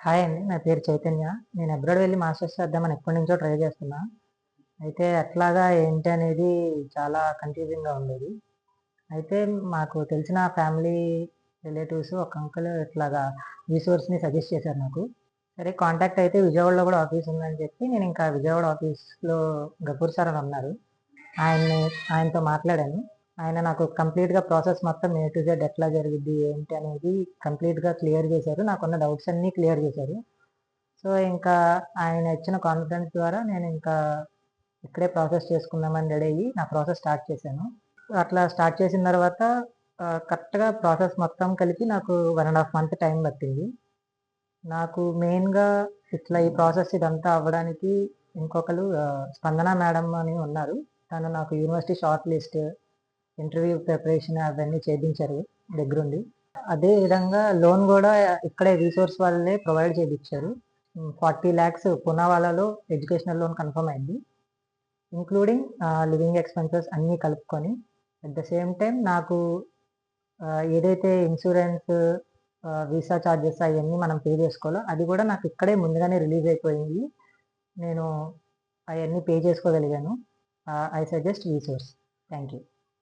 Hi అండి. నా పేరు చైతన్య. నేను అబ్రాడ్ వెళ్లి మాస్టర్స్ చేద్దామని ఎప్పటినుంచో ట్రై చేస్తున్నా. అయితే ఎట్లాగా ఏంటి అనేది చాలా కన్‌ఫ్యూజింగ్‌గా ఉండేది. అయితే మాకు తెలిసిన ఫ్యామిలీ రిలేటివ్స్ ఒక అంకుల్ ఇట్లాగా రిసోర్స్‌ని సజెస్ట్ చేశారు నాకు. సరే కాంటాక్ట్ అయితే విజయవాడలో కూడా ఆఫీస్ ఉందని చెప్పి నేను ఇంకా విజయవాడ ఆఫీస్‌లో గఫూర్ సార్ అని ఉన్నారు. ఆయన్ని ఆయనతో మాట్లాడాను. ఆయన నాకు కంప్లీట్‌గా ప్రాసెస్ మొత్తం ఏ టు జెడ్ ఎట్లా జరిగిద్ది, ఏంటి అనేది కంప్లీట్‌గా క్లియర్ చేశారు. నాకున్న డౌట్స్ అన్నీ క్లియర్ చేశారు. సో, ఇంకా ఆయన ఇచ్చిన కాన్ఫిడెన్స్ ద్వారా నేనింకా ఇక్కడే ప్రాసెస్ చేసుకుందామని రెడీ అయ్యి, నా ప్రాసెస్ స్టార్ట్ చేశాను. అట్లా స్టార్ట్ చేసిన తర్వాత కరెక్ట్‌గా ప్రాసెస్ మొత్తం కలిపి నాకు 1 ½ మంత్ టైం పట్టింది. నాకు మెయిన్‌గా ఇట్లా ఈ ప్రాసెస్ ఇదంతా అవ్వడానికి ఇంకొకళ్ళు స్పందన మేడం అని ఉన్నారు. తను నాకు university short list, interview preparation అవన్నీ చేపించారు దగ్గరుండి. అదే విధంగా లోన్ గూడా ఇక్కడే రిసోర్స్ వాళ్ళే ప్రొవైడ్ చేపిచ్చారు. 40 లాక్స్ పూనావాలాలో ఎడ్యుకేషనల్ లోన్ కన్ఫర్మ్ అయింది. ఇంక్లూడింగ్ లివింగ్ ఎక్స్‌పెన్సెస్ అన్నీ కలుపుకొని. అట్ ద సేమ్ టైమ్ నాకు ఏదైతే ఇన్సూరెన్స్, వీసా చార్జెస్ అయన్నీ మనం పే జేసుకోవాలో అది గూడా నాకు ఇక్కడే ముందుగానే రిలీజ్ అయిపోయింది. నేను అయన్నీ పే చేసుకోగలిగాను. I suggest resource. Thank you.